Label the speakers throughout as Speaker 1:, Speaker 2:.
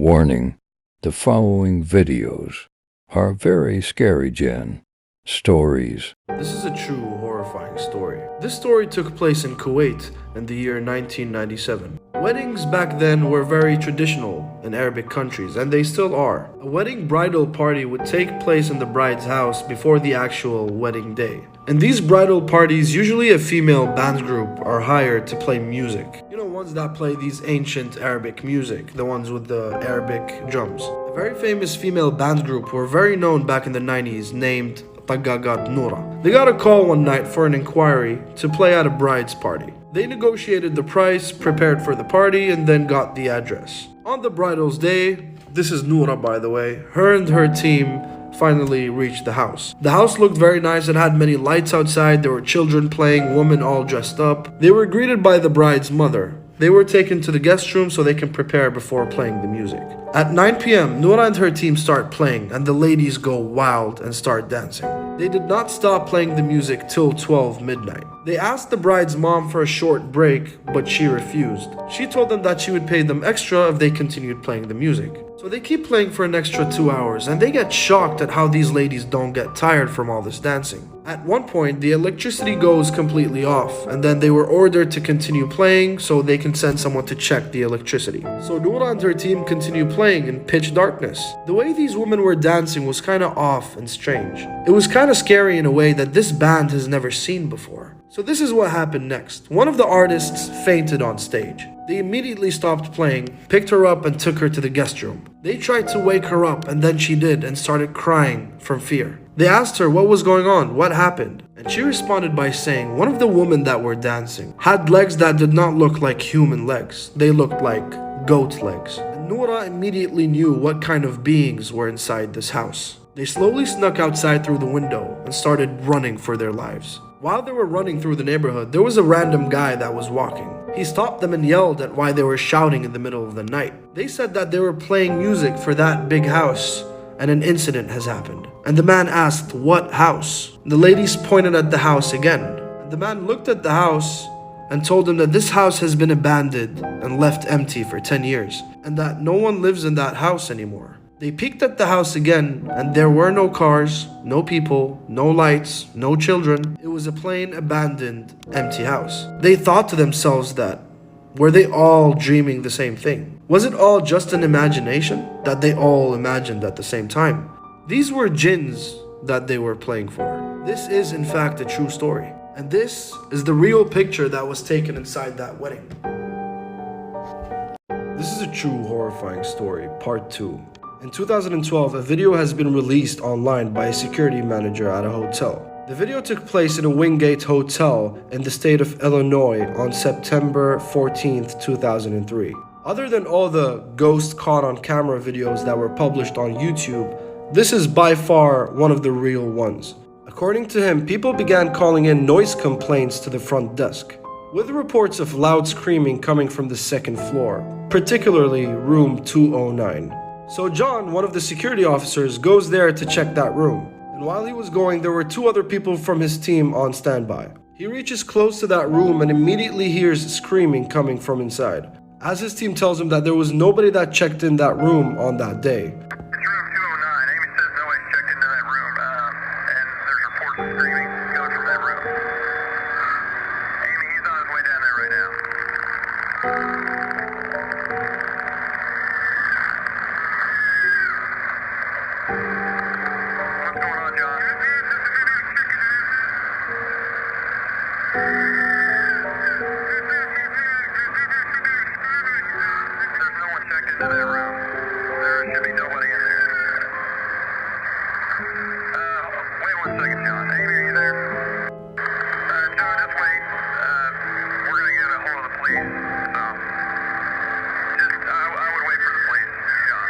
Speaker 1: Warning, the following videos are very scary, Jen. Stories.
Speaker 2: This is a true horrifying story. This story took place in Kuwait in the year 1997. Weddings back then were very traditional in Arabic countries, and they still are. A wedding bridal party would take place in the bride's house before the actual wedding day. In these bridal parties, usually a female band group are hired to play music. You know, ones that play these ancient Arabic music, the ones with the Arabic drums. A very famous female band group were very known back in the 90s named Tagagat Nura. They got a call one night for an inquiry to play at a bride's party. They negotiated the price, prepared for the party, and then got the address. On the bridal's day, this is Nura by the way, her and her team finally reached the house. The house looked very nice. It had many lights outside. There were children playing, women all dressed up. They were greeted by the bride's mother. They were taken to the guest room so they can prepare before playing the music. At 9 p.m., Noura and her team start playing, and the ladies go wild and start dancing. They did not stop playing the music till 12 midnight. They asked the bride's mom for a short break, but she refused. She told them that she would pay them extra if they continued playing the music. So they keep playing for an extra 2 hours, and they get shocked at how these ladies don't get tired from all this dancing. At one point, the electricity goes completely off, and then they were ordered to continue playing so they can send someone to check the electricity. So Noura and her team continue playing in pitch darkness. The way these women were dancing was kinda off and strange. It was kinda scary in a way that this band has never seen before. So this is what happened next. One of the artists fainted on stage. They immediately stopped playing, picked her up and took her to the guest room. They tried to wake her up, and then she did and started crying from fear. They asked her what was going on, what happened, and she responded by saying one of the women that were dancing had legs that did not look like human legs. They looked like goat legs. And Noura immediately knew what kind of beings were inside this house. They slowly snuck outside through the window and started running for their lives. While they were running through the neighborhood, there was a random guy that was walking. He stopped them and yelled at why they were shouting in the middle of the night. They said that they were playing music for that big house and an incident has happened. And the man asked, "What house?" The ladies pointed at the house again. And the man looked at the house and told them that this house has been abandoned and left empty for 10 years and that no one lives in that house anymore. They peeked at the house again, and there were no cars, no people, no lights, no children. It was a plain, abandoned, empty house. They thought to themselves that, were they all dreaming the same thing? Was it all just an imagination that they all imagined at the same time? These were jinns that they were playing for. This is in fact a true story. And this is the real picture that was taken inside that wedding. This is a true horrifying story, part 2. In 2012, a video has been released online by a security manager at a hotel. The video took place in a Wingate hotel in the state of Illinois on September 14th, 2003. Other than all the ghost caught on camera videos that were published on YouTube, this is by far one of the real ones. According to him, people began calling in noise complaints to the front desk, with reports of loud screaming coming from the second floor, particularly room 209. So John, one of the security officers, goes there to check that room. And while he was going, there were 2 other people from his team on standby. He reaches close to that room and immediately hears screaming coming from inside. As his team tells him that there was nobody that checked in that room on that day.
Speaker 3: It's room 209. Amy says nobody's checked into that room, and there's reports of screaming coming from that room. Amy, he's on his way down there right now. What's going on, John? There's no one checked into that room. There should be nobody in there. Wait 1 second, John. Amy, are you there? John, just wait. We're gonna get a hold of the police. So, I would wait for the police, John.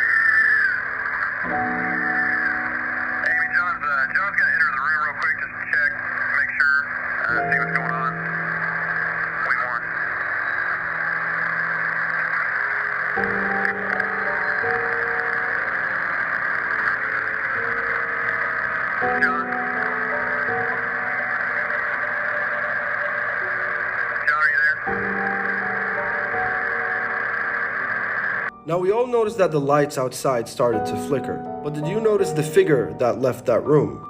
Speaker 3: Amy, John's gonna enter the room real quick just to check, make sure, see what's going on. Wait more. John? John, are you there?
Speaker 2: Now we all noticed that the lights outside started to flicker, but did you notice the figure that left that room?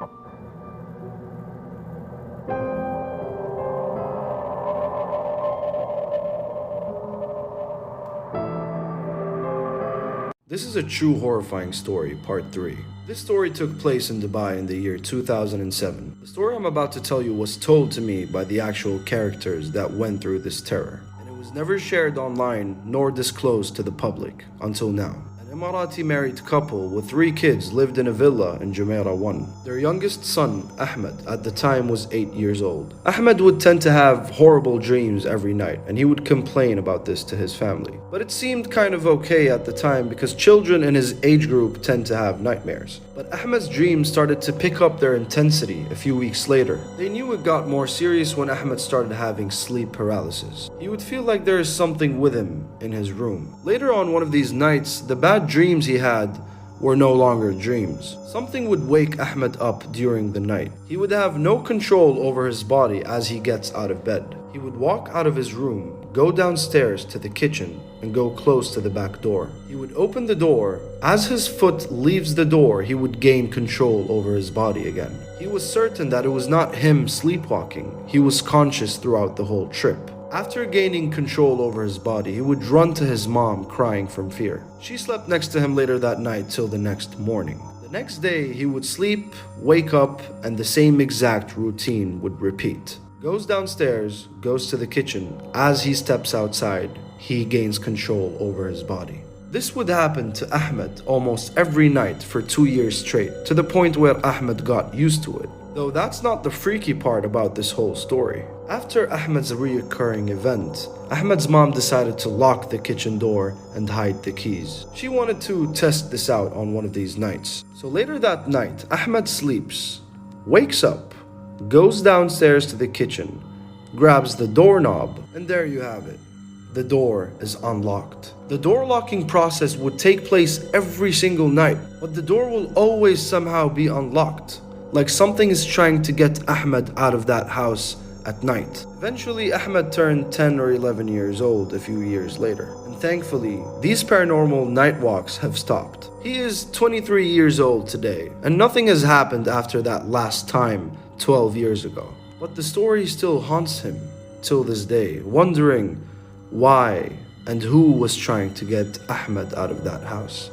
Speaker 2: This is a true horrifying story, part 3. This story took place in Dubai in the year 2007. The story I'm about to tell you was told to me by the actual characters that went through this terror, and it was never shared online nor disclosed to the public until now. An Emirati married couple with 3 kids lived in a villa in Jumeirah 1. Their youngest son, Ahmed, at the time was 8 years old. Ahmed would tend to have horrible dreams every night, and he would complain about this to his family. But it seemed kind of okay at the time because children in his age group tend to have nightmares. But Ahmed's dreams started to pick up their intensity a few weeks later. They knew it got more serious when Ahmed started having sleep paralysis. He would feel like there is something with him in his room. Later on one of these nights, the bad dreams he had were no longer dreams. Something would wake Ahmed up during the night. He would have no control over his body as he gets out of bed. He would walk out of his room, go downstairs to the kitchen, and go close to the back door. He would open the door. As his foot leaves the door, he would gain control over his body again. He was certain that it was not him sleepwalking. He was conscious throughout the whole trip. After gaining control over his body, he would run to his mom crying from fear. She slept next to him later that night till the next morning. The next day, he would sleep, wake up, and the same exact routine would repeat. Goes downstairs, goes to the kitchen. As he steps outside, he gains control over his body. This would happen to Ahmed almost every night for 2 years straight, to the point where Ahmed got used to it. Though that's not the freaky part about this whole story. After Ahmed's reoccurring event, Ahmed's mom decided to lock the kitchen door and hide the keys. She wanted to test this out on one of these nights. So later that night, Ahmed sleeps, wakes up, goes downstairs to the kitchen, grabs the doorknob, and there you have it. The door is unlocked. The door locking process would take place every single night, but the door will always somehow be unlocked. Like something is trying to get Ahmed out of that house at night. Eventually, Ahmed turned 10 or 11 years old a few years later. And thankfully, these paranormal night walks have stopped. He is 23 years old today, and nothing has happened after that last time 12 years ago. But the story still haunts him till this day, wondering why and who was trying to get Ahmed out of that house.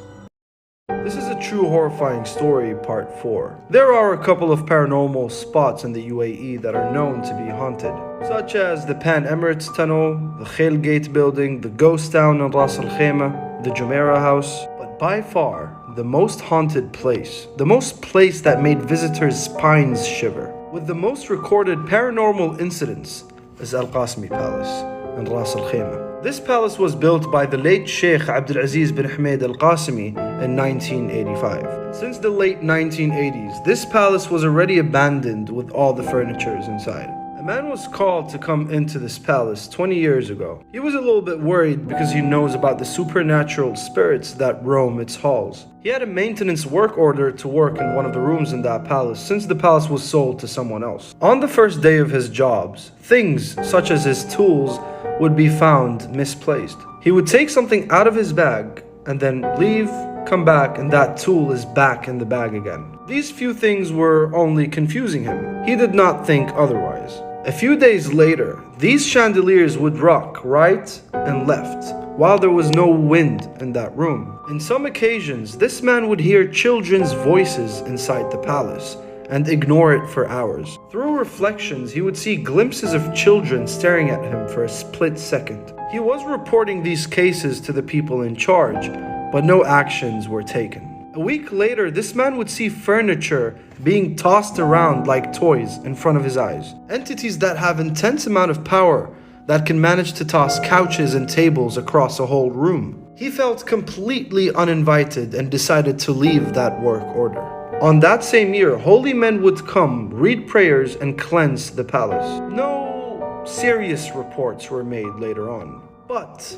Speaker 2: This is a true horrifying story, part 4. There are a couple of paranormal spots in the UAE that are known to be haunted, such as the Pan Emirates Tunnel, the Khail Gate building, the ghost town in Ras Al Khaimah, the Jumeirah house. But by far, the most haunted place, the most place that made visitors' spines shiver, with the most recorded paranormal incidents, is Al Qasmi Palace in Ras Al Khaimah. This palace was built by the late Sheikh Abdulaziz bin Hamid Al Qasimi in 1985. Since the late 1980s, this palace was already abandoned with all the furniture inside. A man was called to come into this palace 20 years ago. He was a little bit worried because he knows about the supernatural spirits that roam its halls. He had a maintenance work order to work in one of the rooms in that palace since the palace was sold to someone else. On the first day of his jobs, things such as his tools would be found misplaced. He would take something out of his bag and then leave, come back, and that tool is back in the bag again. These few things were only confusing him. He did not think otherwise. A few days later, these chandeliers would rock right and left while there was no wind in that room. In some occasions, this man would hear children's voices inside the palace and ignore it for hours. Through reflections, he would see glimpses of children staring at him for a split second. He was reporting these cases to the people in charge, but no actions were taken. A week later, this man would see furniture being tossed around like toys in front of his eyes. Entities that have intense amount of power that can manage to toss couches and tables across a whole room. He felt completely uninvited and decided to leave that work order. On that same year, holy men would come, read prayers, and cleanse the palace. No serious reports were made later on. But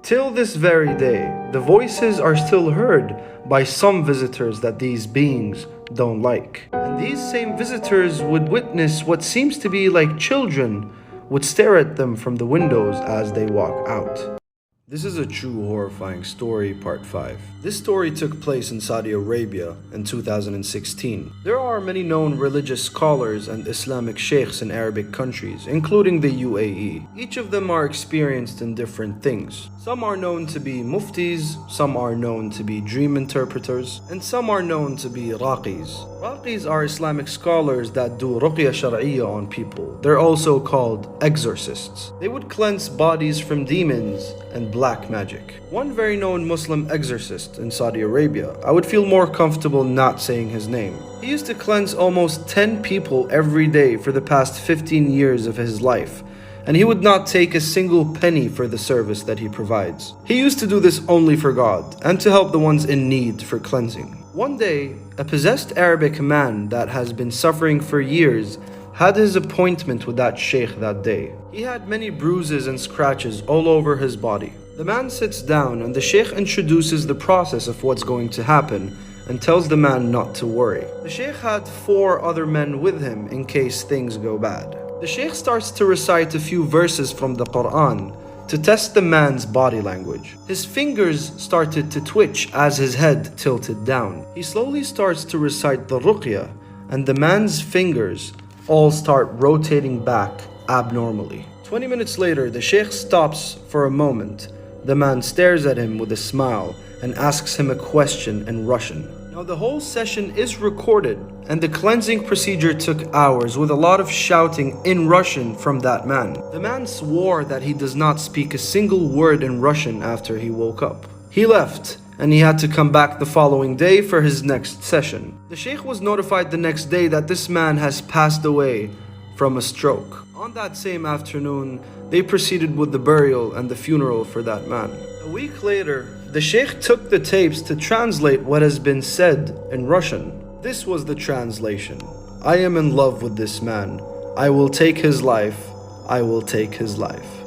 Speaker 2: till this very day, the voices are still heard by some visitors that these beings don't like. And these same visitors would witness what seems to be like children would stare at them from the windows as they walk out. This is a true horrifying story, part 5. This story took place in Saudi Arabia in 2016. There are many known religious scholars and Islamic sheikhs in Arabic countries, including the UAE. Each of them are experienced in different things. Some are known to be muftis, some are known to be dream interpreters, and some are known to be raqis. Raqis are Islamic scholars that do ruqya shar'iyya on people. They're also called exorcists. They would cleanse bodies from demons and black magic. One very known Muslim exorcist in Saudi Arabia, I would feel more comfortable not saying his name. He used to cleanse almost 10 people every day for the past 15 years of his life, and he would not take a single penny for the service that he provides. He used to do this only for God and to help the ones in need for cleansing. One day, a possessed Arabic man that has been suffering for years had his appointment with that sheikh that day. He had many bruises and scratches all over his body. The man sits down and the sheikh introduces the process of what's going to happen and tells the man not to worry. The sheikh had 4 other men with him in case things go bad. The sheikh starts to recite a few verses from the Quran to test the man's body language. His fingers started to twitch as his head tilted down. He slowly starts to recite the ruqya, and the man's fingers all start rotating back abnormally. 20 minutes later, the sheikh stops for a moment. The man stares at him with a smile and asks him a question in Russian. Now, the whole session is recorded, and the cleansing procedure took hours with a lot of shouting in Russian from that man. The man swore that he does not speak a single word in Russian after he woke up. He left, and he had to come back the following day for his next session. The sheikh was notified the next day that this man has passed away from a stroke. On that same afternoon, they proceeded with the burial and the funeral for that man. A week later, the sheikh took the tapes to translate what has been said in Russian. This was the translation. I am in love with this man. I will take his life. I will take his life.